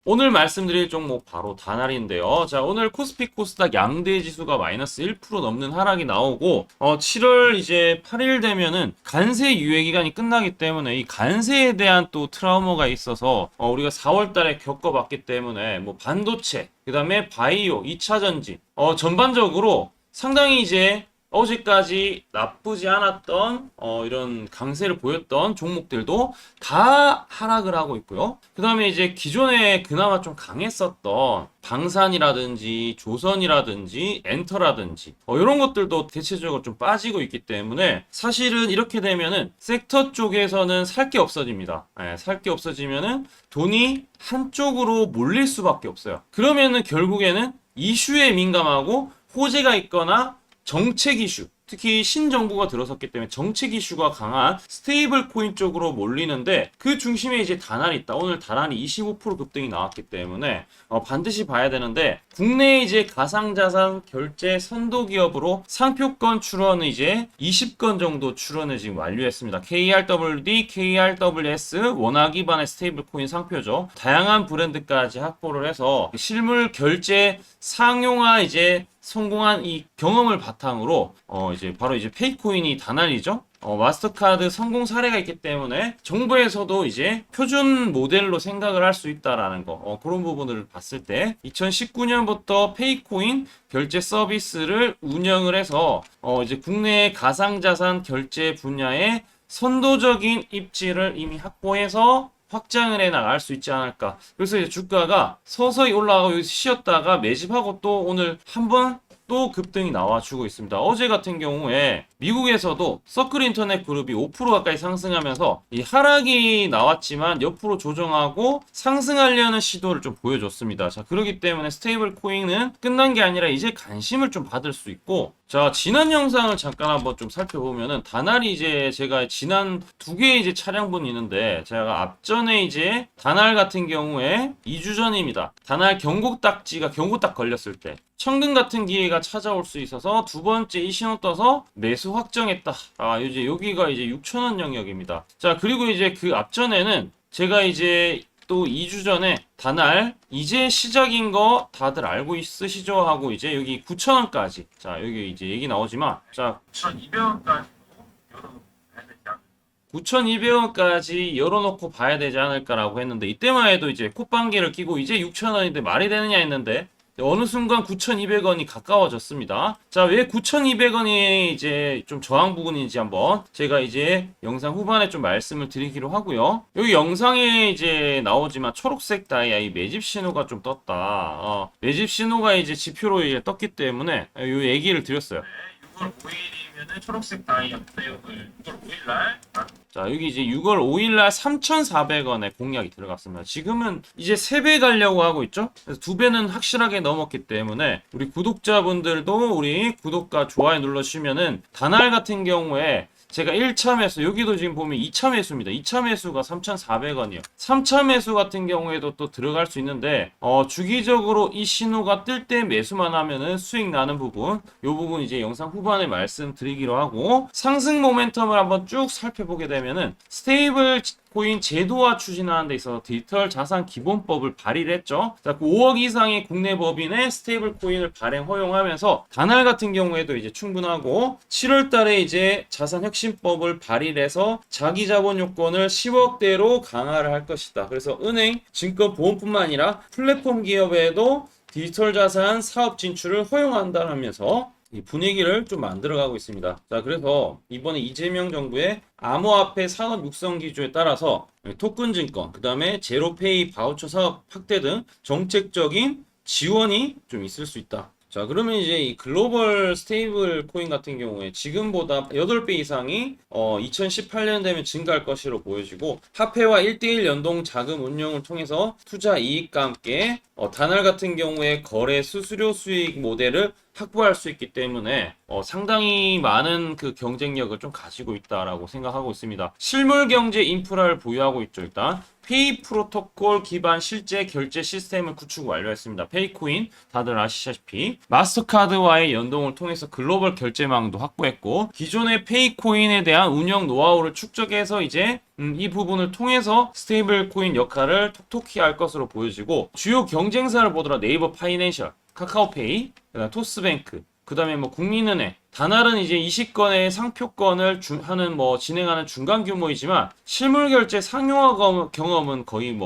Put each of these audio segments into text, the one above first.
오늘 말씀드릴 종목 바로 다날인데요. 자, 오늘 코스피 코스닥 양대 지수가 마이너스 1% 넘는 하락이 나오고 7월 이제 8일 되면은 관세 유예 기간이 끝나기 때문에 이 관세에 대한 또 트라우마가 있어서 우리가 4월 달에 겪어봤기 때문에 뭐 반도체, 그다음에 바이오, 2차 전지 전반적으로 상당히 이제 어제까지 나쁘지 않았던 이런 강세를 보였던 종목들도 다 하락을 하고 있고요. 그 다음에 이제 기존에 그나마 좀 강했었던 방산이라든지 조선이라든지 엔터라든지 이런 것들도 대체적으로 좀 빠지고 있기 때문에 사실은 이렇게 되면은 섹터 쪽에서는 살 게 없어집니다. 살 게 없어지면은 돈이 한쪽으로 몰릴 수밖에 없어요. 그러면은 결국에는 이슈에 민감하고 호재가 있거나 정책 이슈, 특히 신정부가 들어섰기 때문에 정책 이슈가 강한 스테이블 코인 쪽으로 몰리는데 그 중심에 이제 다날이 있다. 오늘 다날이 25% 급등이 나왔기 때문에 반드시 봐야 되는데, 국내 이제 가상자산 결제 선도 기업으로 상표권 출원을 이제 20건 정도 출원을 지금 완료했습니다. KRWD, KRWS 원화 기반의 스테이블 코인 상표죠. 다양한 브랜드까지 확보를 해서 실물 결제 상용화 이제 성공한 이 경험을 바탕으로 이제 바로 이제 페이코인이 다날이죠. 마스터카드 성공 사례가 있기 때문에 정부에서도 이제 표준 모델로 생각을 할 수 있다라는 거, 그런 부분을 봤을 때 2019년부터 페이코인 결제 서비스를 운영을 해서 이제 국내 가상자산 결제 분야에 선도적인 입지를 이미 확보해서 확장을 해 나갈 수 있지 않을까. 그래서 이제 주가가 서서히 올라가고 여기서 쉬었다가 매집하고 또 오늘 한번 또 급등이 나와주고 있습니다. 어제 같은 경우에 미국에서도 서클 인터넷 그룹이 5% 가까이 상승하면서 이 하락이 나왔지만 옆으로 조정하고 상승하려는 시도를 좀 보여줬습니다. 자, 그렇기 때문에 스테이블 코인은 끝난 게 아니라 이제 관심을 좀 받을 수 있고, 자, 지난 영상을 잠깐 한번 좀 살펴보면은 다날이 이제 제가 지난 두 개의 이제 차량분이 있는데, 제가 앞전에 이제 다날 같은 경우에 2주 전입니다. 다날 경고딱지가 경고딱 걸렸을 때 천근 같은 기회가 찾아올 수 있어서 두 번째 이 신호 떠서 매수 확정했다. 이제 여기가 이제 6,000원 영역입니다. 자, 그리고 이제 그 앞전에는 제가 이제 또 2주 전에 다날 이제 시작인 거 다들 알고 있으시죠? 하고 이제 여기 9,000원까지. 자, 여기 이제 얘기 나오지만, 자, 9,200원까지 9,200원까지 열어놓고 봐야 되지 않을까라고 했는데, 이때만 해도 이제 콧방귀를 끼고 이제 6,000원인데 말이 되느냐 했는데 어느 순간 9,200원이 가까워졌습니다. 자, 왜 9,200원이 이제 좀 저항 부근인지 한번 제가 이제 영상 후반에 좀 말씀을 드리기로 하고요. 여기 영상에 이제 나오지만 초록색 다이아 이 매집 신호가 좀 떴다. 매집 신호가 이제 지표로 이제 떴기 때문에 이 얘기를 드렸어요. 6월 5일이면은 초록색 다이아인데 오늘 6월 5일날 자, 여기 이제 6월 5일날 3,400원에 공략이 들어갔습니다. 지금은 이제 3배 가려고 하고 있죠? 그래서 2배는 확실하게 넘었기 때문에 우리 구독자분들도 우리 구독과 좋아요 눌러주시면은 다날 같은 경우에 제가 1차 매수, 여기도 지금 보면 2차 매수입니다. 2차 매수가 3,400원이요. 3차 매수 같은 경우에도 또 들어갈 수 있는데, 주기적으로 이 신호가 뜰 때 매수만 하면은 수익 나는 부분, 요 부분 이제 영상 후반에 말씀드리기로 하고, 상승 모멘텀을 한번 쭉 살펴보게 되면은 스테이블 코인 제도화 추진하는 데 있어서 디지털 자산 기본법을 발의를 했죠. 자, 그 5억 이상의 국내 법인의 스테이블 코인을 발행 허용하면서 다날 같은 경우에도 이제 충분하고, 7월 달에 이제 자산혁신법을 발의를 해서 자기 자본 요건을 10억대로 강화를 할 것이다. 그래서 은행, 증권, 보험뿐만 아니라 플랫폼 기업에도 디지털 자산 사업 진출을 허용한다면서 이 분위기를 좀 만들어가고 있습니다. 자, 그래서 이번에 이재명 정부의 암호화폐 산업 육성 기조에 따라서 토큰 증권, 그 다음에 제로페이 바우처 사업 확대 등 정책적인 지원이 좀 있을 수 있다. 자, 그러면 이제 이 글로벌 스테이블 코인 같은 경우에 지금보다 8배 이상이 2018년 되면 증가할 것으로 보여지고, 화폐와 1대1 연동 자금 운용을 통해서 투자 이익과 함께 다날 같은 경우에 거래 수수료 수익 모델을 확보할 수 있기 때문에 상당히 많은 그 경쟁력을 좀 가지고 있다라고 생각하고 있습니다. 실물 경제 인프라를 보유하고 있죠. 일단 페이 프로토콜 기반 실제 결제 시스템을 구축 완료했습니다. 페이코인 다들 아시다시피 마스터카드와의 연동을 통해서 글로벌 결제망도 확보했고 기존의 페이코인에 대한 운영 노하우를 축적해서 이제 이 부분을 통해서 스테이블 코인 역할을 톡톡히 할 것으로 보여지고 주요 경쟁사를 보더라 네이버 파이낸셜, 카카오페이, 그다음 토스뱅크, 그다음에 뭐 국민은행, 다날은 이제 20건의 상표권을 하는 진행하는 중간 규모이지만 실물 결제 상용화 경험은 거의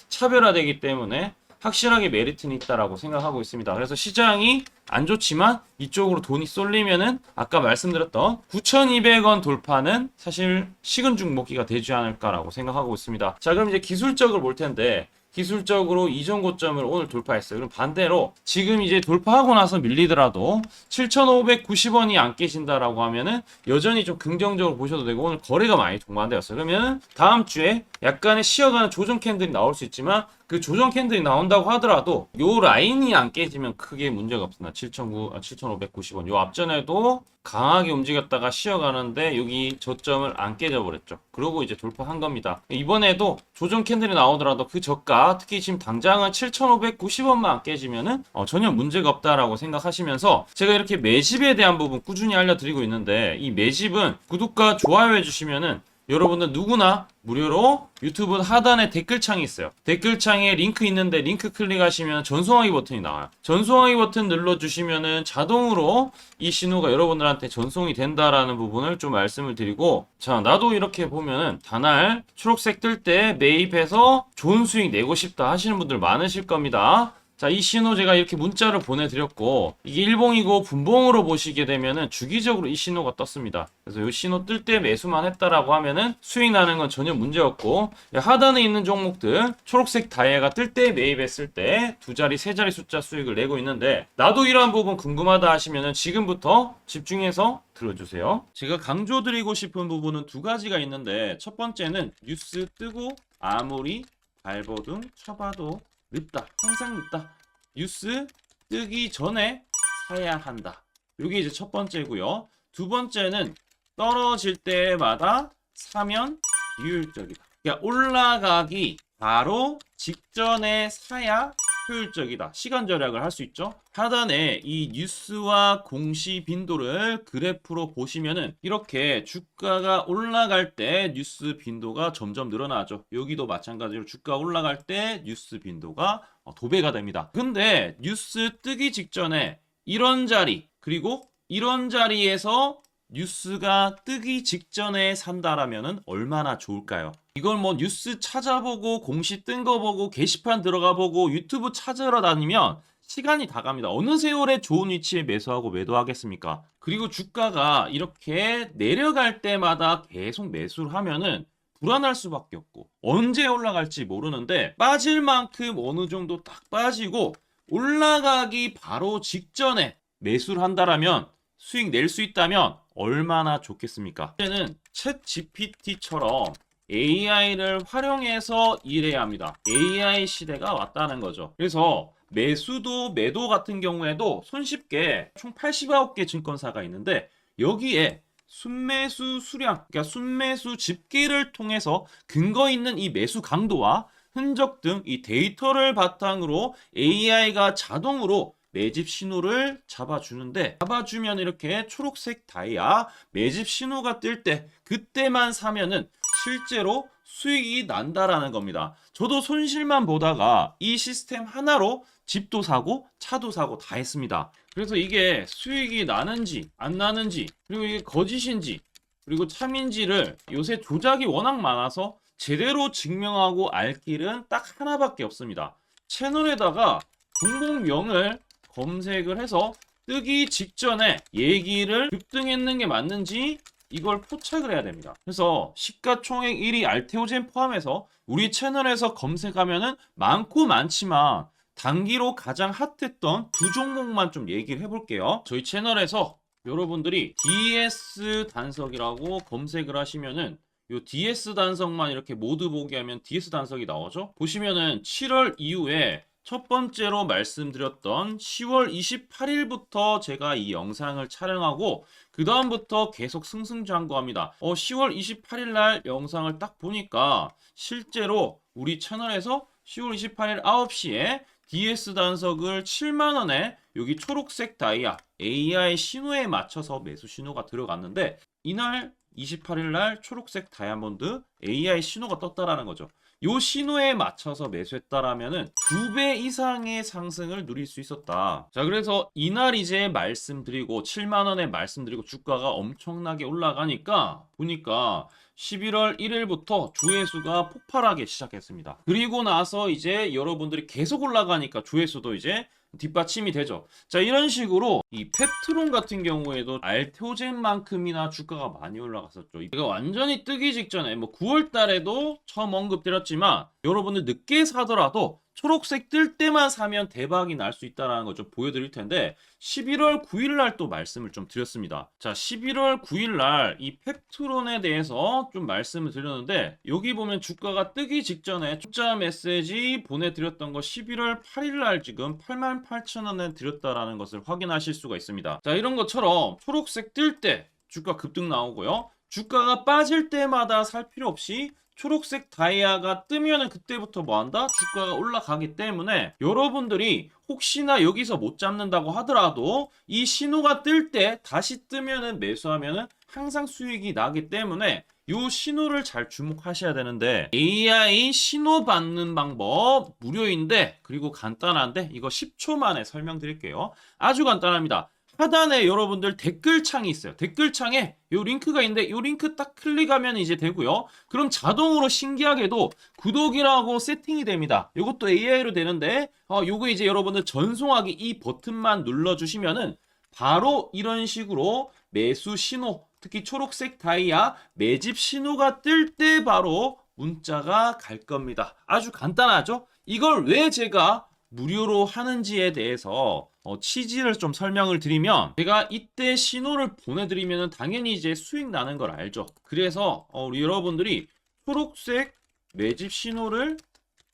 차별화되기 때문에 확실하게 메리트는 있다라고 생각하고 있습니다. 그래서 시장이 안 좋지만 이쪽으로 돈이 쏠리면은 아까 말씀드렸던 9,200원 돌파는 사실 식은 죽 먹기가 되지 않을까라고 생각하고 있습니다. 자, 그럼 이제 기술적으로 볼 텐데 기술적으로 이전 고점을 오늘 돌파했어요. 그럼 반대로 지금 이제 돌파하고 나서 밀리더라도 7,590원이 안 깨진다라고 하면은 여전히 좀 긍정적으로 보셔도 되고 오늘 거래가 많이 동반되었어요. 그러면 다음 주에 약간의 쉬어가는 조정 캔들이 나올 수 있지만 그 조정 캔들이 나온다고 하더라도 요 라인이 안 깨지면 크게 문제가 없습니다. 7,590원. 요 앞전에도 강하게 움직였다가 쉬어가는데 여기 저점을 안 깨져버렸죠. 그러고 이제 돌파한 겁니다. 이번에도 조정 캔들이 나오더라도 그 저가 특히 지금 당장은 7,590원만 안 깨지면은 전혀 문제가 없다라고 생각하시면서 제가 이렇게 매집에 대한 부분 꾸준히 알려드리고 있는데 이 매집은 구독과 좋아요 해주시면은 여러분들 누구나 무료로 유튜브 하단에 댓글창이 있어요. 댓글창에 링크 있는데 링크 클릭하시면 전송하기 버튼이 나와요. 전송하기 버튼 눌러주시면은 자동으로 이 신호가 여러분들한테 전송이 된다라는 부분을 좀 말씀을 드리고, 자, 나도 이렇게 보면은 다날 초록색 뜰 때 매입해서 좋은 수익 내고 싶다 하시는 분들 많으실 겁니다. 자, 이 신호 제가 이렇게 문자를 보내드렸고 이게 일봉이고 분봉으로 보시게 되면은 주기적으로 이 신호가 떴습니다. 그래서 이 신호 뜰 때 매수만 했다라고 하면은 수익 나는 건 전혀 문제 없고, 하단에 있는 종목들 초록색 다이아가 뜰 때 매입했을 때 두 자리, 세 자리 숫자 수익을 내고 있는데 나도 이러한 부분 궁금하다 하시면은 지금부터 집중해서 들어주세요. 제가 강조드리고 싶은 부분은 두 가지가 있는데 첫 번째는 뉴스 뜨고 아무리 발버둥 쳐봐도 늦다. 항상 늦다. 뉴스 뜨기 전에 사야 한다. 이게 이제 첫 번째고요. 두 번째는 떨어질 때마다 사면 비효율적이다. 그러니까 올라가기 바로 직전에 사야 효율적이다. 시간 절약을 할 수 있죠. 하단에 이 뉴스와 공시 빈도를 그래프로 보시면은 이렇게 주가가 올라갈 때 뉴스 빈도가 점점 늘어나죠. 여기도 마찬가지로 주가 올라갈 때 뉴스 빈도가 도배가 됩니다. 근데 뉴스 뜨기 직전에 이런 자리 그리고 이런 자리에서 뉴스가 뜨기 직전에 산다라면은 얼마나 좋을까요? 이걸 뉴스 찾아보고 공시 뜬 거 보고 게시판 들어가 보고 유튜브 찾으러 다니면 시간이 다 갑니다. 어느 세월에 좋은 위치에 매수하고 매도하겠습니까? 그리고 주가가 이렇게 내려갈 때마다 계속 매수를 하면은 불안할 수밖에 없고 언제 올라갈지 모르는데 빠질 만큼 어느 정도 딱 빠지고 올라가기 바로 직전에 매수를 한다라면 수익 낼 수 있다면 얼마나 좋겠습니까? 이제는 챗 GPT처럼 AI를 활용해서 일해야 합니다. AI 시대가 왔다는 거죠. 그래서 매수도 매도 같은 경우에도 손쉽게 총 89개 증권사가 있는데 여기에 순매수 수량, 그러니까 순매수 집계를 통해서 근거 있는 이 매수 강도와 흔적 등 이 데이터를 바탕으로 AI가 자동으로 매집 신호를 잡아주면 이렇게 초록색 다이아 매집 신호가 뜰 때 그때만 사면은 실제로 수익이 난다라는 겁니다. 저도 손실만 보다가 이 시스템 하나로 집도 사고 차도 사고 다 했습니다. 그래서 이게 수익이 나는지 안 나는지 그리고 이게 거짓인지 그리고 참인지를 요새 조작이 워낙 많아서 제대로 증명하고 알 길은 딱 하나밖에 없습니다. 채널에다가 종목명을 검색을 해서 뜨기 직전에 얘기를 급등했는 게 맞는지 이걸 포착을 해야 됩니다. 그래서 시가총액 1위 알테오젠 포함해서 우리 채널에서 검색하면은 많고 많지만 단기로 가장 핫했던 두 종목만 좀 얘기를 해볼게요. 저희 채널에서 여러분들이 DS 단석이라고 검색을 하시면은 요 DS 단석만 이렇게 모두 보기 하면 DS 단석이 나오죠. 보시면은 7월 이후에 첫 번째로 말씀드렸던 10월 28일부터 제가 이 영상을 촬영하고 그 다음부터 계속 승승장구합니다. 10월 28일 날 영상을 딱 보니까 실제로 우리 채널에서 10월 28일 9시에 DS 단석을 7만원에 여기 초록색 다이아 AI 신호에 맞춰서 매수 신호가 들어갔는데 이날 28일 날 초록색 다이아몬드 AI 신호가 떴다라는 거죠. 요 신호에 맞춰서 매수했다라면은 2배 이상의 상승을 누릴 수 있었다. 자, 그래서 이날 이제 말씀드리고 7만 원에 말씀드리고 주가가 엄청나게 올라가니까 보니까 11월 1일부터 조회수가 폭발하기 시작했습니다. 그리고 나서 이제 여러분들이 계속 올라가니까 조회수도 이제 뒷받침이 되죠. 자, 이런 식으로 이 펩트론 같은 경우에도 알테오젠만큼이나 주가가 많이 올라갔었죠. 이거 완전히 뜨기 직전에 뭐 9월 달에도 처음 언급드렸지만 여러분들 늦게 사더라도 초록색 뜰 때만 사면 대박이 날 수 있다는 거 좀 보여드릴 텐데 11월 9일 날 또 말씀을 좀 드렸습니다. 자, 11월 9일 날 이 펩트론에 대해서 좀 말씀을 드렸는데 여기 보면 주가가 뜨기 직전에 투자 메시지 보내드렸던 거 11월 8일 날 지금 88,000원에 드렸다라는 것을 확인하실 수가 있습니다. 자, 이런 것처럼 초록색 뜰 때 주가 급등 나오고요. 주가가 빠질 때마다 살 필요 없이 초록색 다이아가 뜨면은 그때부터 뭐한다? 주가가 올라가기 때문에 여러분들이 혹시나 여기서 못 잡는다고 하더라도 이 신호가 뜰 때 다시 뜨면은 매수하면은 항상 수익이 나기 때문에 요 신호를 잘 주목하셔야 되는데 AI 신호 받는 방법 무료인데 그리고 간단한데 이거 10초 만에 설명드릴게요. 아주 간단합니다. 하단에 여러분들 댓글창이 있어요. 댓글창에 요 링크가 있는데 요 링크 딱 클릭하면 이제 되고요. 그럼 자동으로 신기하게도 구독이라고 세팅이 됩니다. 요것도 AI로 되는데 요거 이제 여러분들 전송하기 이 버튼만 눌러주시면은 바로 이런 식으로 매수 신호 특히 초록색 다이아 매집 신호가 뜰 때 바로 문자가 갈 겁니다. 아주 간단하죠? 이걸 왜 제가 무료로 하는지에 대해서 취지를 좀 설명을 드리면 제가 이때 신호를 보내드리면 당연히 이제 수익 나는 걸 알죠. 그래서 우리 여러분들이 초록색 매집 신호를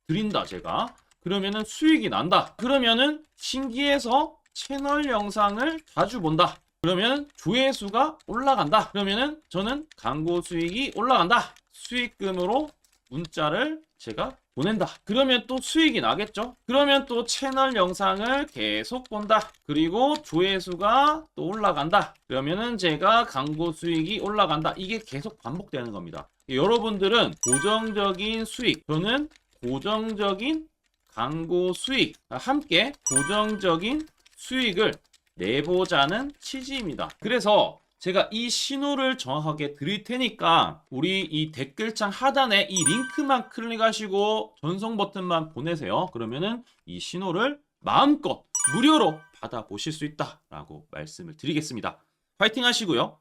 드린다 제가 그러면은 수익이 난다. 그러면은 신기해서 채널 영상을 자주 본다. 그러면 조회수가 올라간다. 그러면은 저는 광고 수익이 올라간다. 수익금으로 문자를 제가 보낸다. 그러면 또 수익이 나겠죠? 그러면 또 채널 영상을 계속 본다. 그리고 조회수가 또 올라간다. 그러면은 제가 광고 수익이 올라간다. 이게 계속 반복되는 겁니다. 여러분들은 고정적인 수익, 저는 고정적인 광고 수익, 함께 고정적인 수익을 내보자는 취지입니다. 그래서 제가 이 신호를 정확하게 드릴 테니까 우리 이 댓글창 하단에 이 링크만 클릭하시고 전송 버튼만 보내세요. 그러면은 이 신호를 마음껏 무료로 받아보실 수 있다라고 말씀을 드리겠습니다. 파이팅 하시고요.